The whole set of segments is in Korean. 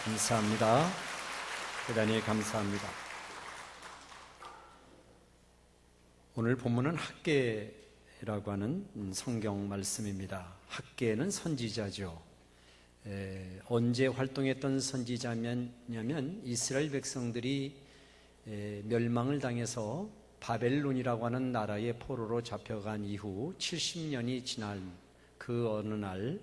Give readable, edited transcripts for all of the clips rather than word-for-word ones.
감사합니다. 대단히 감사합니다. 오늘 본문은 학개라고 하는 성경 말씀입니다. 학개는 선지자죠. 언제 활동했던 선지자냐면 이스라엘 백성들이 멸망을 당해서 바벨론이라고 하는 나라의 포로로 잡혀간 이후 70년이 지난 그 어느 날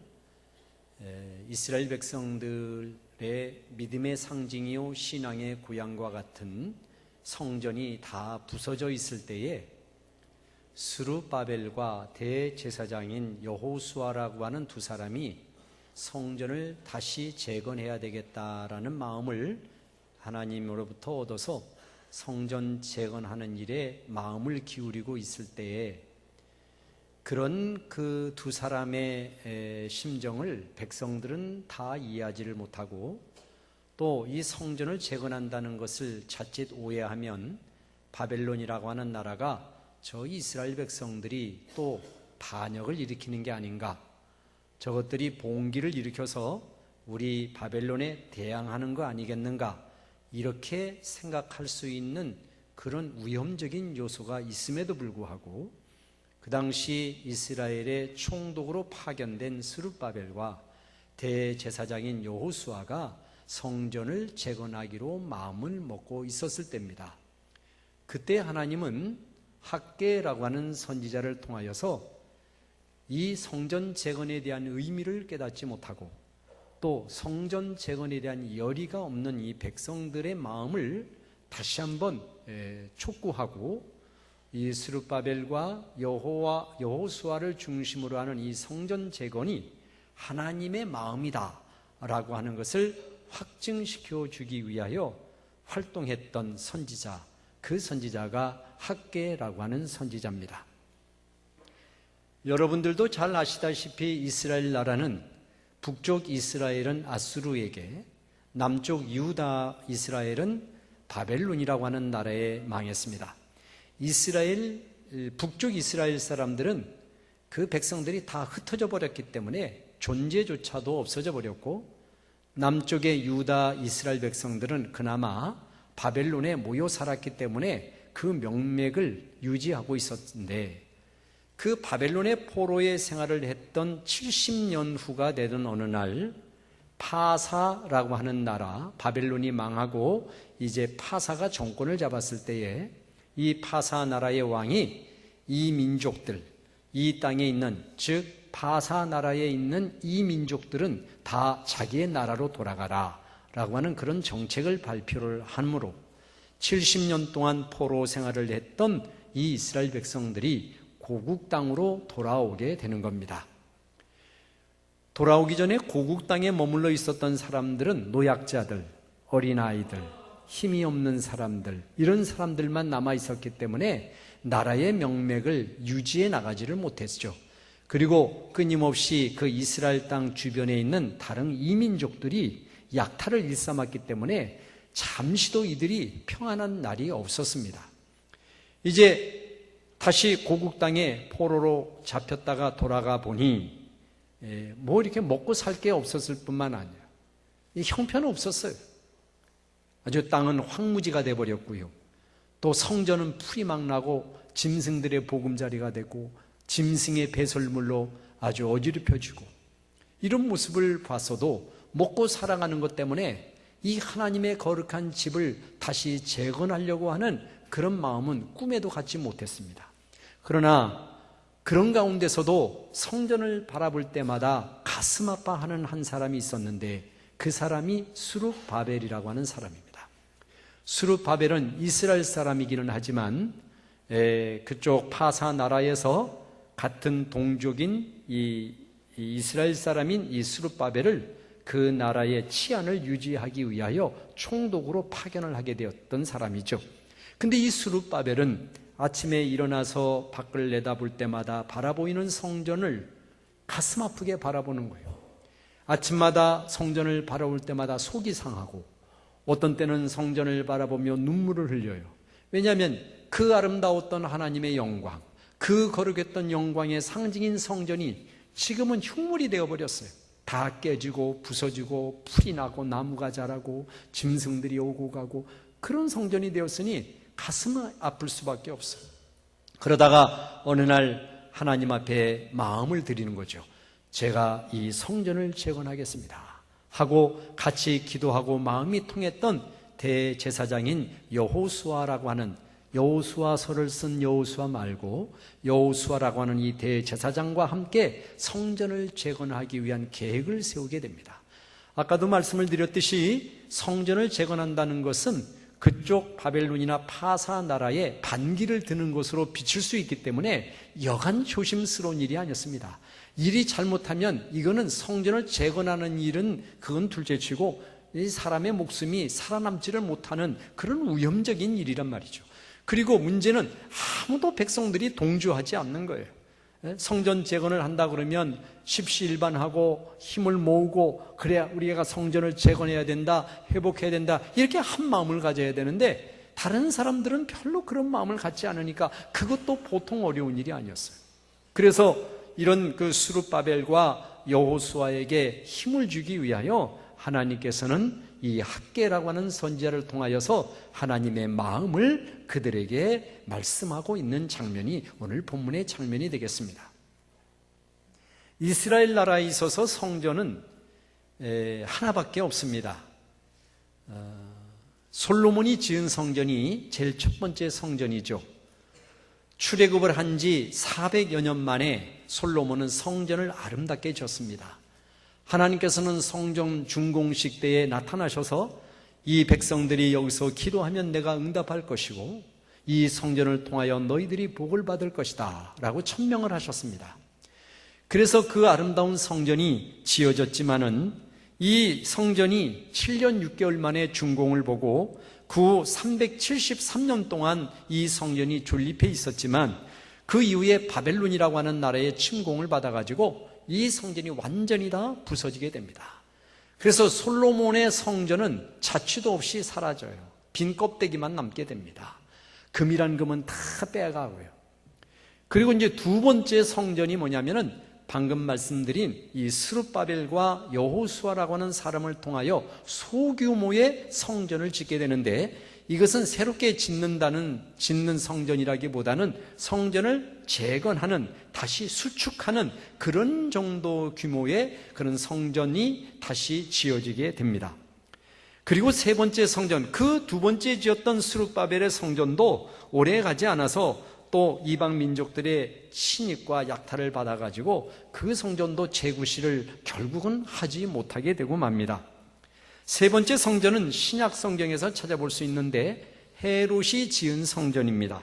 이스라엘 백성들의 믿음의 상징이요 신앙의 고향과 같은 성전이 다 부서져 있을 때에 스룹바벨과 대제사장인 여호수아라고 하는 두 사람이 성전을 다시 재건해야 되겠다라는 마음을 하나님으로부터 얻어서 성전 재건하는 일에 마음을 기울이고 있을 때에 그런 그 두 사람의 심정을 백성들은 다 이해하지를 못하고 또 이 성전을 재건한다는 것을 자칫 오해하면 바벨론이라고 하는 나라가 저 이스라엘 백성들이 또 반역을 일으키는 게 아닌가, 저것들이 봉기를 일으켜서 우리 바벨론에 대항하는 거 아니겠는가, 이렇게 생각할 수 있는 그런 위험적인 요소가 있음에도 불구하고 그 당시 이스라엘의 총독으로 파견된 스룹바벨과 대제사장인 여호수아가 성전을 재건하기로 마음을 먹고 있었을 때입니다. 그때 하나님은 학개라고 하는 선지자를 통하여서 이 성전 재건에 대한 의미를 깨닫지 못하고 또 성전 재건에 대한 열의가 없는 이 백성들의 마음을 다시 한번 촉구하고 이 스룹바벨과 여호수아를 중심으로 하는 이 성전 재건이 하나님의 마음이다 라고 하는 것을 확증시켜 주기 위하여 활동했던 선지자, 그 선지자가 학개라고 하는 선지자입니다. 여러분들도 잘 아시다시피 이스라엘 나라는 북쪽 이스라엘은 아수르에게, 남쪽 유다 이스라엘은 바벨론이라고 하는 나라에 망했습니다. 북쪽 이스라엘 사람들은 그 백성들이 다 흩어져 버렸기 때문에 존재조차도 없어져 버렸고, 남쪽의 유다 이스라엘 백성들은 그나마 바벨론에 모여 살았기 때문에 그 명맥을 유지하고 있었는데, 그 바벨론의 포로의 생활을 했던 70년 후가 되던 어느 날 파사라고 하는 나라, 바벨론이 망하고 이제 파사가 정권을 잡았을 때에 이 파사 나라의 왕이 이 민족들, 이 땅에 있는, 즉 파사 나라에 있는 이 민족들은 다 자기의 나라로 돌아가라 라고 하는 그런 정책을 발표를 함으로 70년 동안 포로 생활을 했던 이 이스라엘 백성들이 고국 땅으로 돌아오게 되는 겁니다. 돌아오기 전에 고국 땅에 머물러 있었던 사람들은 노약자들, 어린아이들, 힘이 없는 사람들, 이런 사람들만 남아 있었기 때문에 나라의 명맥을 유지해 나가지를 못했죠. 그리고 끊임없이 그 이스라엘 땅 주변에 있는 다른 이민족들이 약탈을 일삼았기 때문에 잠시도 이들이 평안한 날이 없었습니다. 이제 다시 고국 땅에 포로로 잡혔다가 돌아가 보니 뭐 이렇게 먹고 살 게 없었을 뿐만 아니라 형편은 없었어요. 아주 땅은 황무지가 돼버렸고요. 또 성전은 풀이 막 나고 짐승들의 보금자리가 되고 짐승의 배설물로 아주 어지럽혀지고, 이런 모습을 봤어도 먹고 살아가는 것 때문에 이 하나님의 거룩한 집을 다시 재건하려고 하는 그런 마음은 꿈에도 갖지 못했습니다. 그러나 그런 가운데서도 성전을 바라볼 때마다 가슴 아파하는 한 사람이 있었는데, 그 사람이 스룹바벨이라고 하는 사람입니다. 스룹바벨은 이스라엘 사람이기는 하지만 그쪽 파사 나라에서 같은 동족인 이 이스라엘 사람인 이 스룹바벨을 그 나라의 치안을 유지하기 위하여 총독으로 파견을 하게 되었던 사람이죠. 근데 이 스룹바벨은 아침에 일어나서 밖을 내다볼 때마다 바라보이는 성전을 가슴 아프게 바라보는 거예요. 아침마다 성전을 바라볼 때마다 속이 상하고, 어떤 때는 성전을 바라보며 눈물을 흘려요. 왜냐하면 그 아름다웠던 하나님의 영광, 그 거룩했던 영광의 상징인 성전이 지금은 흉물이 되어버렸어요. 다 깨지고 부서지고 풀이 나고 나무가 자라고 짐승들이 오고 가고 그런 성전이 되었으니 가슴은 아플 수밖에 없어요. 그러다가 어느 날 하나님 앞에 마음을 드리는 거죠. 제가 이 성전을 재건하겠습니다 하고 같이 기도하고 마음이 통했던 대제사장인 여호수아라고 하는, 여호수아서를 쓴 여호수아 말고 여호수아라고 하는 이 대제사장과 함께 성전을 재건하기 위한 계획을 세우게 됩니다. 아까도 말씀을 드렸듯이 성전을 재건한다는 것은 그쪽 바벨론이나 파사 나라의 반기를 드는 것으로 비칠 수 있기 때문에 여간 조심스러운 일이 아니었습니다. 일이 잘못하면 이거는 성전을 재건하는 일은 그건 둘째치고 이 사람의 목숨이 살아남지를 못하는 그런 위험적인 일이란 말이죠. 그리고 문제는 아무도 백성들이 동조하지 않는 거예요. 성전 재건을 한다 그러면 십시일반하고 힘을 모으고 그래야 우리가 성전을 재건해야 된다, 회복해야 된다 이렇게 한 마음을 가져야 되는데 다른 사람들은 별로 그런 마음을 갖지 않으니까 그것도 보통 어려운 일이 아니었어요. 그래서 이런 그 스룹바벨과 여호수아에게 힘을 주기 위하여 하나님께서는 이 학개라고 하는 선지자를 통하여서 하나님의 마음을 그들에게 말씀하고 있는 장면이 오늘 본문의 장면이 되겠습니다. 이스라엘 나라에 있어서 성전은 하나밖에 없습니다. 솔로몬이 지은 성전이 제일 첫 번째 성전이죠. 출애굽을 한 지 400여 년 만에 솔로몬은 성전을 아름답게 지었습니다. 하나님께서는 성전 준공식 때에 나타나셔서 이 백성들이 여기서 기도하면 내가 응답할 것이고 이 성전을 통하여 너희들이 복을 받을 것이다 라고 천명을 하셨습니다. 그래서 그 아름다운 성전이 지어졌지만은 이 성전이 7년 6개월 만에 준공을 보고 그 373년 동안 이 성전이 존립해 있었지만 그 이후에 바벨론이라고 하는 나라의 침공을 받아가지고 이 성전이 완전히 다 부서지게 됩니다. 그래서 솔로몬의 성전은 자취도 없이 사라져요. 빈 껍데기만 남게 됩니다. 금이란 금은 다 빼가고요. 그리고 이제 두 번째 성전이 뭐냐면은 방금 말씀드린 이 스룹바벨과 여호수아라고 하는 사람을 통하여 소규모의 성전을 짓게 되는데 이것은 새롭게 짓는 성전이라기보다는 성전을 재건하는, 다시 수축하는 그런 정도 규모의 그런 성전이 다시 지어지게 됩니다. 그리고 세 번째 성전, 그 두 번째 지었던 스룹바벨의 성전도 오래 가지 않아서 또 이방 민족들의 침입과 약탈을 받아가지고 그 성전도 재구시를 결국은 하지 못하게 되고 맙니다. 세 번째 성전은 신약 성경에서 찾아볼 수 있는데 헤롯이 지은 성전입니다.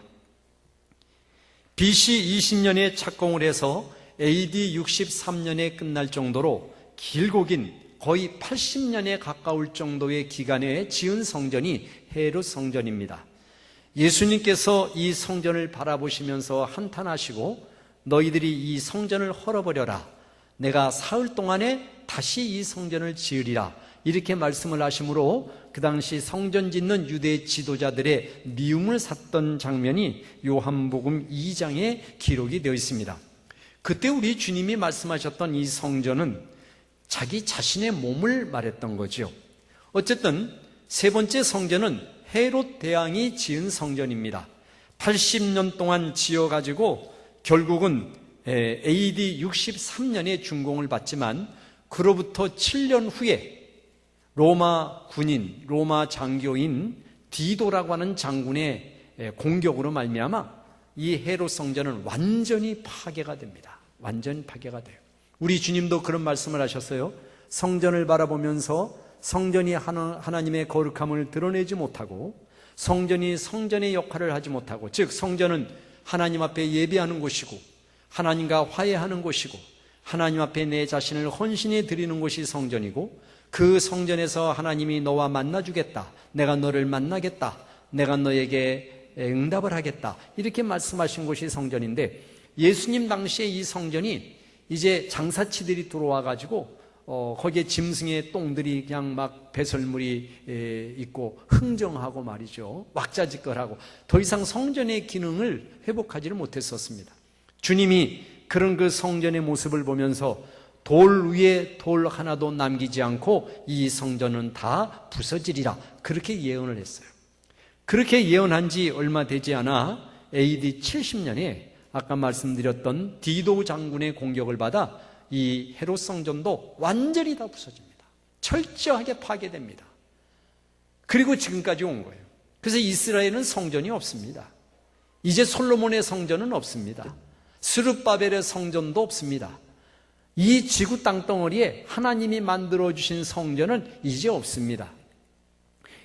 BC 20년에 착공을 해서 AD 63년에 끝날 정도로 길고 긴 거의 80년에 가까울 정도의 기간에 지은 성전이 헤롯 성전입니다. 예수님께서 이 성전을 바라보시면서 한탄하시고 너희들이 이 성전을 헐어버려라. 내가 사흘 동안에 다시 이 성전을 지으리라. 이렇게 말씀을 하시므로 그 당시 성전 짓는 유대 지도자들의 미움을 샀던 장면이 요한복음 2장에 기록이 되어 있습니다. 그때 우리 주님이 말씀하셨던 이 성전은 자기 자신의 몸을 말했던 거죠. 어쨌든 세 번째 성전은 헤롯 대왕이 지은 성전입니다. 80년 동안 지어가지고 결국은 AD 63년에 준공을 받지만 그로부터 7년 후에 로마 군인, 로마 장교인 디도라고 하는 장군의 공격으로 말미암아 이 헤롯 성전은 완전히 파괴가 됩니다. 완전히 파괴가 돼요. 우리 주님도 그런 말씀을 하셨어요. 성전을 바라보면서 성전이 하나님의 거룩함을 드러내지 못하고 성전이 성전의 역할을 하지 못하고, 즉 성전은 하나님 앞에 예배하는 곳이고 하나님과 화해하는 곳이고 하나님 앞에 내 자신을 헌신해 드리는 곳이 성전이고 그 성전에서 하나님이 너와 만나주겠다, 내가 너를 만나겠다, 내가 너에게 응답을 하겠다, 이렇게 말씀하신 곳이 성전인데 예수님 당시에 이 성전이 이제 장사치들이 들어와 가지고 거기에 짐승의 똥들이 그냥 막 배설물이 있고 흥정하고 말이죠, 왁자지껄하고 더 이상 성전의 기능을 회복하지를 못했었습니다. 주님이 그런 그 성전의 모습을 보면서 돌 위에 돌 하나도 남기지 않고 이 성전은 다 부서지리라. 그렇게 예언을 했어요. 그렇게 예언한 지 얼마 되지 않아 AD 70년에 아까 말씀드렸던 디도 장군의 공격을 받아 이 헤롯 성전도 완전히 다 부서집니다. 철저하게 파괴됩니다. 그리고 지금까지 온 거예요. 그래서 이스라엘은 성전이 없습니다. 이제 솔로몬의 성전은 없습니다. 스룹바벨의 성전도 없습니다. 이 지구 땅덩어리에 하나님이 만들어주신 성전은 이제 없습니다.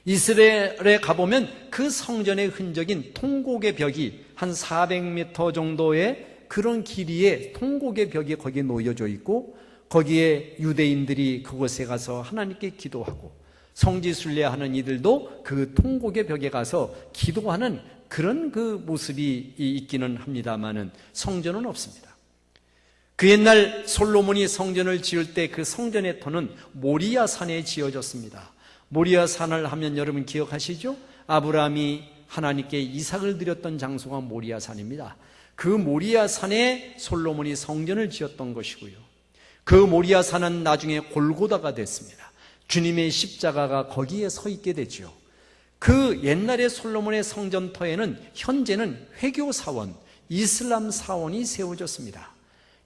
이스라엘에 가보면 그 성전의 흔적인 통곡의 벽이 한 400m 정도의 그런 길이의 통곡의 벽이 거기에 놓여져 있고, 거기에 유대인들이 그곳에 가서 하나님께 기도하고 성지순례하는 이들도 그 통곡의 벽에 가서 기도하는 그런 그 모습이 있기는 합니다만은 성전은 없습니다. 그 옛날 솔로몬이 성전을 지을 때 그 성전의 터는 모리아 산에 지어졌습니다. 모리아 산을 하면 여러분 기억하시죠? 아브라함이 하나님께 이삭을 드렸던 장소가 모리아 산입니다. 그 모리아 산에 솔로몬이 성전을 지었던 것이고요. 그 모리아 산은 나중에 골고다가 됐습니다. 주님의 십자가가 거기에 서 있게 되죠. 그 옛날에 솔로몬의 성전터에는 현재는 회교 사원, 이슬람 사원이 세워졌습니다.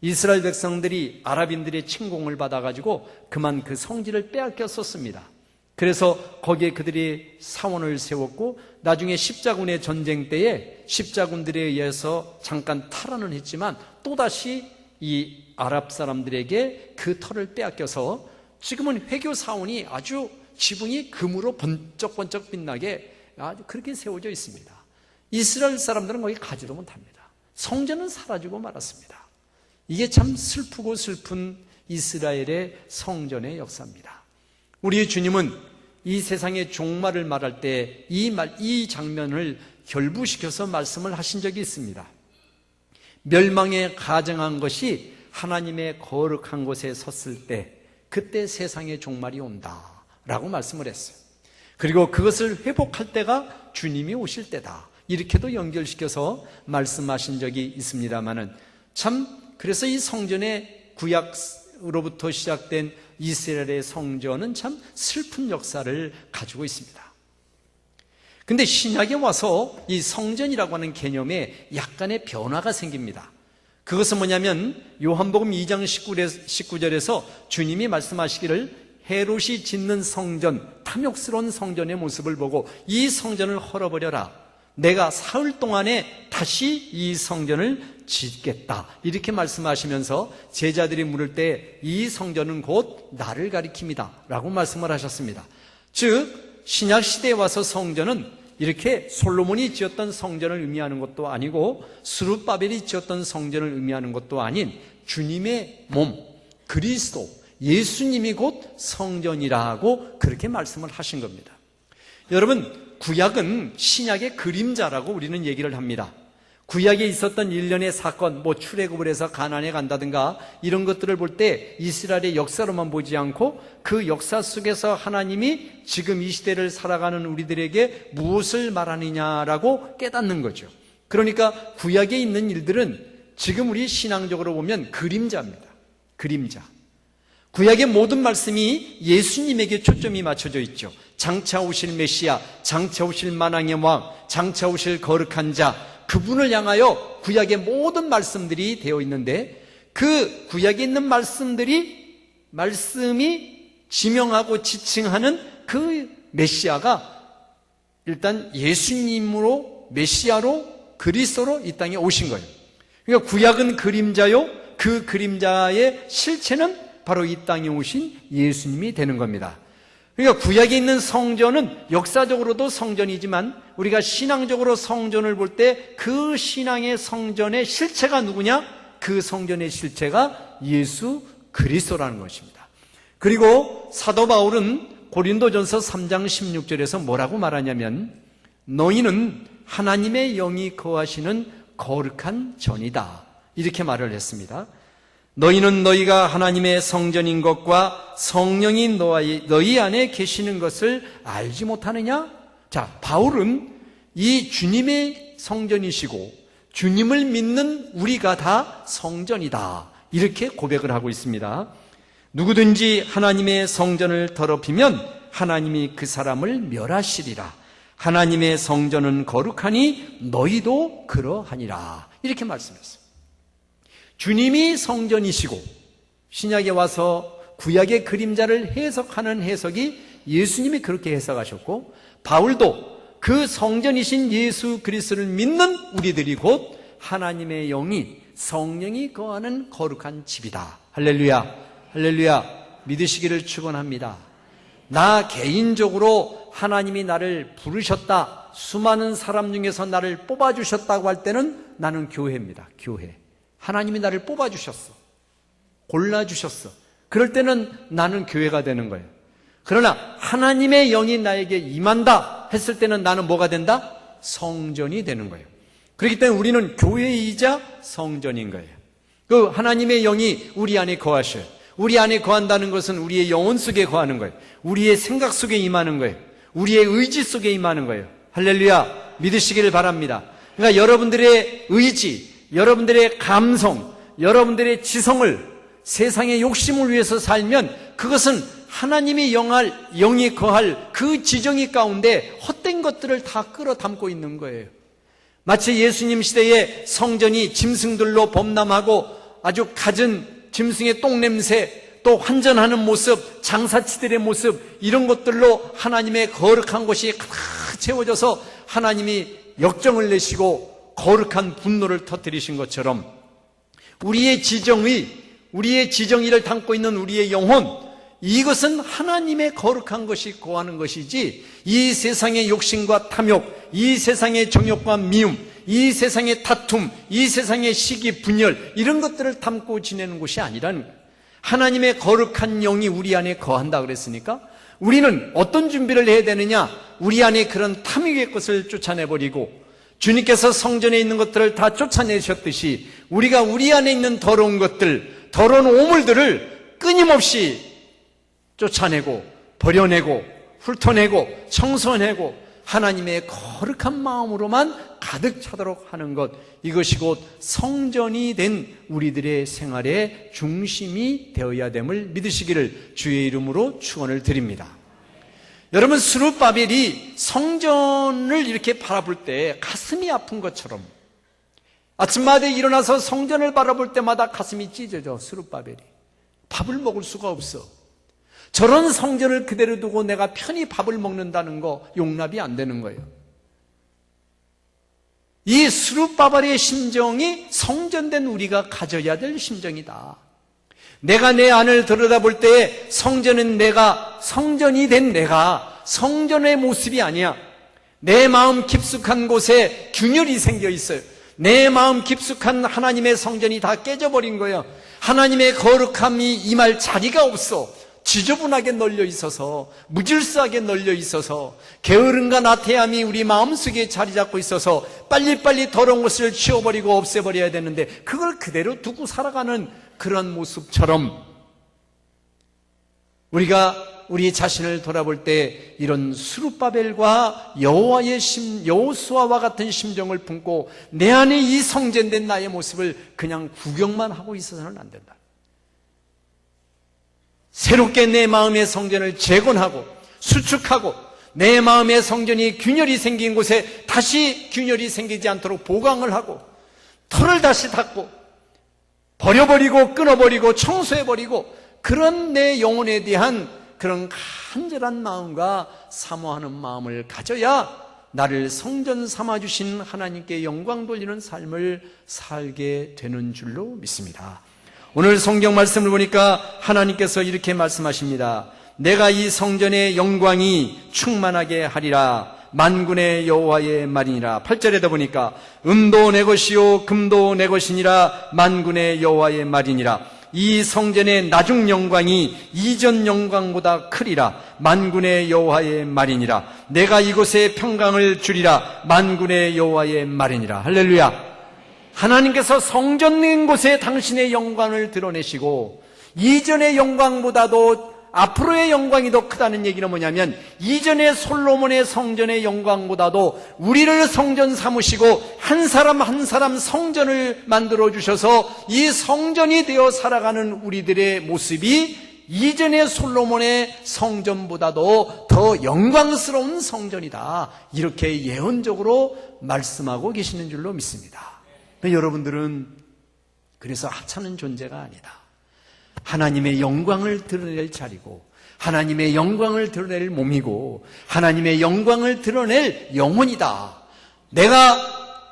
이스라엘 백성들이 아랍인들의 침공을 받아가지고 그만 그 성지를 빼앗겼었습니다. 그래서 거기에 그들이 사원을 세웠고, 나중에 십자군의 전쟁 때에 십자군들에 의해서 잠깐 탈환은 했지만 또다시 이 아랍 사람들에게 그 터를 빼앗겨서 지금은 회교 사원이 아주 지붕이 금으로 번쩍번쩍 빛나게 아주 그렇게 세워져 있습니다. 이스라엘 사람들은 거기 가지도 못합니다. 성전은 사라지고 말았습니다. 이게 참 슬프고 슬픈 이스라엘의 성전의 역사입니다. 우리 주님은 이 세상의 종말을 말할 때 이 장면을 결부시켜서 말씀을 하신 적이 있습니다. 멸망에 가증한 것이 하나님의 거룩한 곳에 섰을 때, 그때 세상의 종말이 온다 라고 말씀을 했어요. 그리고 그것을 회복할 때가 주님이 오실 때다, 이렇게도 연결시켜서 말씀하신 적이 있습니다만은, 참 그래서 이 성전의 구약으로부터 시작된 이스라엘의 성전은 참 슬픈 역사를 가지고 있습니다. 근데 신약에 와서 이 성전이라고 하는 개념에 약간의 변화가 생깁니다. 그것은 뭐냐면 요한복음 2장 19절에서 주님이 말씀하시기를 헤롯이 짓는 성전, 탐욕스러운 성전의 모습을 보고 이 성전을 헐어버려라, 내가 사흘 동안에 다시 이 성전을 짓겠다, 이렇게 말씀하시면서 제자들이 물을 때 이 성전은 곧 나를 가리킵니다 라고 말씀을 하셨습니다. 즉 신약시대에 와서 성전은 이렇게 솔로몬이 지었던 성전을 의미하는 것도 아니고 스룹바벨이 지었던 성전을 의미하는 것도 아닌 주님의 몸 그리스도 예수님이 곧 성전이라고 그렇게 말씀을 하신 겁니다. 여러분, 구약은 신약의 그림자라고 우리는 얘기를 합니다. 구약에 있었던 일련의 사건, 출애굽을 해서 가나안에 간다든가 이런 것들을 볼 때 이스라엘의 역사로만 보지 않고 그 역사 속에서 하나님이 지금 이 시대를 살아가는 우리들에게 무엇을 말하느냐라고 깨닫는 거죠. 그러니까 구약에 있는 일들은 지금 우리 신앙적으로 보면 그림자입니다. 그림자. 구약의 모든 말씀이 예수님에게 초점이 맞춰져 있죠. 장차 오실 메시아, 장차 오실 만왕의 왕, 장차 오실 거룩한 자, 그분을 향하여 구약의 모든 말씀들이 되어 있는데, 그 구약에 있는 말씀이 지명하고 지칭하는 그 메시아가 일단 예수님으로, 메시아로, 그리스도로 이 땅에 오신 거예요. 그러니까 구약은 그림자요, 그 그림자의 실체는 바로 이 땅에 오신 예수님이 되는 겁니다. 그러니까 구약에 있는 성전은 역사적으로도 성전이지만 우리가 신앙적으로 성전을 볼 때 그 신앙의 성전의 실체가 누구냐? 그 성전의 실체가 예수 그리스도라는 것입니다. 그리고 사도 바울은 고린도전서 3장 16절에서 뭐라고 말하냐면, 너희는 하나님의 영이 거하시는 거룩한 전이다, 이렇게 말을 했습니다. 너희는 너희가 하나님의 성전인 것과 성령이 너희 안에 계시는 것을 알지 못하느냐? 자, 바울은 이 주님의 성전이시고 주님을 믿는 우리가 다 성전이다, 이렇게 고백을 하고 있습니다. 누구든지 하나님의 성전을 더럽히면 하나님이 그 사람을 멸하시리라. 하나님의 성전은 거룩하니 너희도 그러하니라. 이렇게 말씀했어요. 주님이 성전이시고 신약에 와서 구약의 그림자를 해석하는 해석이 예수님이 그렇게 해석하셨고, 바울도 그 성전이신 예수 그리스도를 믿는 우리들이 곧 하나님의 영이, 성령이 거하는 거룩한 집이다. 할렐루야, 할렐루야. 믿으시기를 축원합니다. 나 개인적으로 하나님이 나를 부르셨다, 수많은 사람 중에서 나를 뽑아주셨다고 할 때는 나는 교회입니다. 교회. 하나님이 나를 뽑아주셨어, 골라주셨어. 그럴 때는 나는 교회가 되는 거예요. 그러나 하나님의 영이 나에게 임한다 했을 때는 나는 뭐가 된다? 성전이 되는 거예요. 그렇기 때문에 우리는 교회이자 성전인 거예요. 그 하나님의 영이 우리 안에 거하셔요. 우리 안에 거한다는 것은 우리의 영혼 속에 거하는 거예요. 우리의 생각 속에 임하는 거예요. 우리의 의지 속에 임하는 거예요. 할렐루야, 믿으시기를 바랍니다. 그러니까 여러분들의 의지, 여러분들의 감성, 여러분들의 지성을, 세상의 욕심을 위해서 살면 그것은 하나님이 영이 거할 그 지정이 가운데 헛된 것들을 다 끌어담고 있는 거예요. 마치 예수님 시대에 성전이 짐승들로 범람하고 아주 갖은 짐승의 똥냄새, 또 환전하는 모습, 장사치들의 모습, 이런 것들로 하나님의 거룩한 곳이 가득 채워져서 하나님이 역정을 내시고 거룩한 분노를 터뜨리신 것처럼 우리의 지정의를 담고 있는 우리의 영혼, 이것은 하나님의 거룩한 것이 거하는 것이지 이 세상의 욕심과 탐욕, 이 세상의 정욕과 미움, 이 세상의 다툼, 이 세상의 시기, 분열, 이런 것들을 담고 지내는 곳이 아니라는 거예요. 하나님의 거룩한 영이 우리 안에 거한다 그랬으니까 우리는 어떤 준비를 해야 되느냐? 우리 안에 그런 탐욕의 것을 쫓아내버리고 주님께서 성전에 있는 것들을 다 쫓아내셨듯이 우리가 우리 안에 있는 더러운 것들, 더러운 오물들을 끊임없이 쫓아내고 버려내고 훑어내고 청소내고 하나님의 거룩한 마음으로만 가득 차도록 하는 것, 이것이 곧 성전이 된 우리들의 생활의 중심이 되어야 됨을 믿으시기를 주의 이름으로 축원을 드립니다. 여러분, 스룹바벨이 성전을 이렇게 바라볼 때 가슴이 아픈 것처럼 아침마다 일어나서 성전을 바라볼 때마다 가슴이 찢어져. 스룹바벨이 밥을 먹을 수가 없어. 저런 성전을 그대로 두고 내가 편히 밥을 먹는다는 거 용납이 안 되는 거예요. 이 스룹바벨의 심정이 성전된 우리가 가져야 될 심정이다. 내가 내 안을 들여다볼 때 성전은 성전이 된 내가 성전의 모습이 아니야. 내 마음 깊숙한 곳에 균열이 생겨 있어요. 내 마음 깊숙한 하나님의 성전이 다 깨져버린 거예요. 하나님의 거룩함이 임할 자리가 없어. 지저분하게 널려 있어서, 무질서하게 널려 있어서, 게으름과 나태함이 우리 마음속에 자리 잡고 있어서 빨리빨리 더러운 것을 치워버리고 없애버려야 되는데 그걸 그대로 두고 살아가는 그런 모습처럼 우리가 우리 자신을 돌아볼 때 이런 스룹바벨과 여호수아와 같은 심정을 품고 내 안에 이 성전된 나의 모습을 그냥 구경만 하고 있어서는 안 된다. 새롭게 내 마음의 성전을 재건하고 수축하고 내 마음의 성전이 균열이 생긴 곳에 다시 균열이 생기지 않도록 보강을 하고 털을 다시 닦고 버려버리고 끊어버리고 청소해버리고 그런 내 영혼에 대한 그런 간절한 마음과 사모하는 마음을 가져야 나를 성전 삼아주신 하나님께 영광 돌리는 삶을 살게 되는 줄로 믿습니다. 오늘 성경 말씀을 보니까 하나님께서 이렇게 말씀하십니다. 내가 이 성전의 영광이 충만하게 하리라. 만군의 여호와의 말이니라. 8절에다 보니까 은도 내 것이요 금도 내 것이니라. 만군의 여호와의 말이니라. 이 성전의 나중 영광이 이전 영광보다 크리라. 만군의 여호와의 말이니라. 내가 이곳에 평강을 주리라. 만군의 여호와의 말이니라. 할렐루야. 하나님께서 성전인 곳에 당신의 영광을 드러내시고 이전의 영광보다도 앞으로의 영광이 더 크다는 얘기는 뭐냐면 이전의 솔로몬의 성전의 영광보다도 우리를 성전 삼으시고 한 사람 한 사람 성전을 만들어 주셔서 이 성전이 되어 살아가는 우리들의 모습이 이전의 솔로몬의 성전보다도 더 영광스러운 성전이다. 이렇게 예언적으로 말씀하고 계시는 줄로 믿습니다. 여러분들은 그래서 하찮은 존재가 아니다. 하나님의 영광을 드러낼 자리고, 하나님의 영광을 드러낼 몸이고, 하나님의 영광을 드러낼 영혼이다. 내가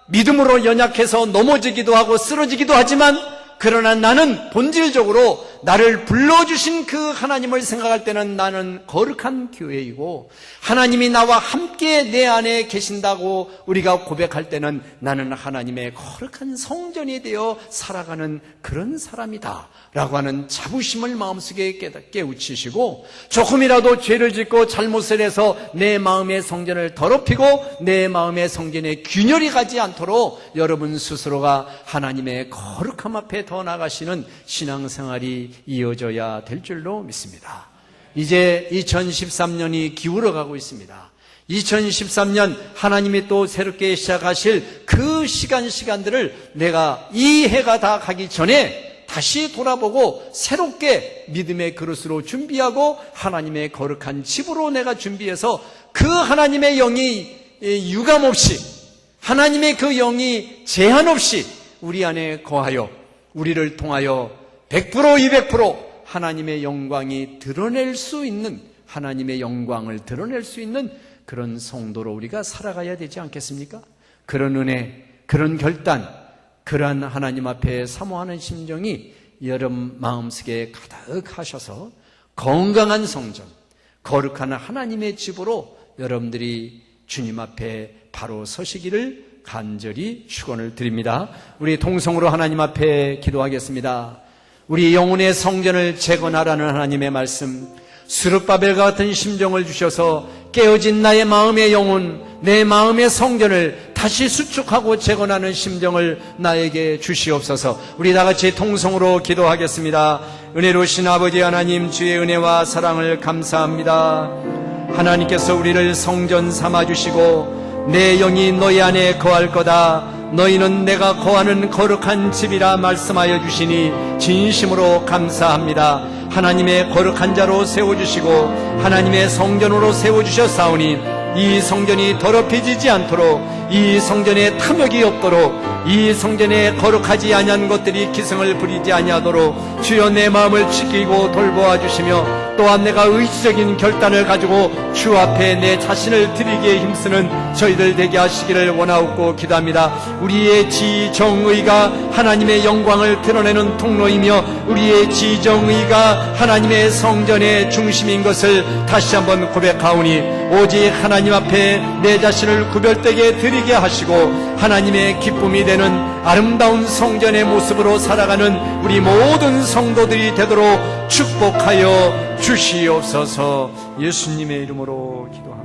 믿음으로 연약해서 넘어지기도 하고 쓰러지기도 하지만, 그러나 나는 본질적으로 나를 불러주신 그 하나님을 생각할 때는 나는 거룩한 교회이고, 하나님이 나와 함께 내 안에 계신다고 우리가 고백할 때는 나는 하나님의 거룩한 성전이 되어 살아가는 그런 사람이다 라고 하는 자부심을 마음속에 깨우치시고, 조금이라도 죄를 짓고 잘못을 해서 내 마음의 성전을 더럽히고 내 마음의 성전에 균열이 가지 않도록 여러분 스스로가 하나님의 거룩함 앞에 더 나가시는 신앙생활이 이어져야 될 줄로 믿습니다. 이제 2013년이 기울어 가고 있습니다. 2013년 하나님이 또 새롭게 시작하실 그 시간들을 내가 이 해가 다 가기 전에 다시 돌아보고 새롭게 믿음의 그릇으로 준비하고 하나님의 거룩한 집으로 내가 준비해서 그 하나님의 영이 유감없이, 하나님의 그 영이 제한 없이 우리 안에 거하여 우리를 통하여 100% 200% 하나님의 영광이 드러낼 수 있는, 하나님의 영광을 드러낼 수 있는 그런 성도로 우리가 살아가야 되지 않겠습니까? 그런 은혜, 그런 결단, 그러한 하나님 앞에 사모하는 심정이 여러분 마음속에 가득하셔서 건강한 성전, 거룩한 하나님의 집으로 여러분들이 주님 앞에 바로 서시기를 간절히 축원을 드립니다. 우리 통성으로 하나님 앞에 기도하겠습니다. 우리 영혼의 성전을 재건하라는 하나님의 말씀, 스룹바벨과 같은 심정을 주셔서 깨어진 나의 마음의 영혼, 내 마음의 성전을 다시 수축하고 재건하는 심정을 나에게 주시옵소서. 우리 다같이 통성으로 기도하겠습니다. 은혜로우신 아버지 하나님, 주의 은혜와 사랑을 감사합니다. 하나님께서 우리를 성전 삼아주시고 내 영이 너희 안에 거할 거다, 너희는 내가 거하는 거룩한 집이라 말씀하여 주시니 진심으로 감사합니다. 하나님의 거룩한 자로 세워주시고 하나님의 성전으로 세워주셨사오니 이 성전이 더럽혀지지 않도록, 이 성전에 탐욕이 없도록, 이 성전에 거룩하지 아니한 것들이 기승을 부리지 아니하도록 주여 내 마음을 지키고 돌보아 주시며, 또한 내가 의지적인 결단을 가지고 주 앞에 내 자신을 드리기에 힘쓰는 저희들 되게 하시기를 원하옵고 기도합니다. 우리의 지정의가 하나님의 영광을 드러내는 통로이며 우리의 지정의가 하나님의 성전의 중심인 것을 다시 한번 고백하오니, 오직 하나님 앞에 내 자신을 구별되게 드리게 하시고 하나님의 기쁨이 되는 아름다운 성전의 모습으로 살아가는 우리 모든 성도들이 되도록 축복하여 주시옵소서. 예수님의 이름으로 기도합니다.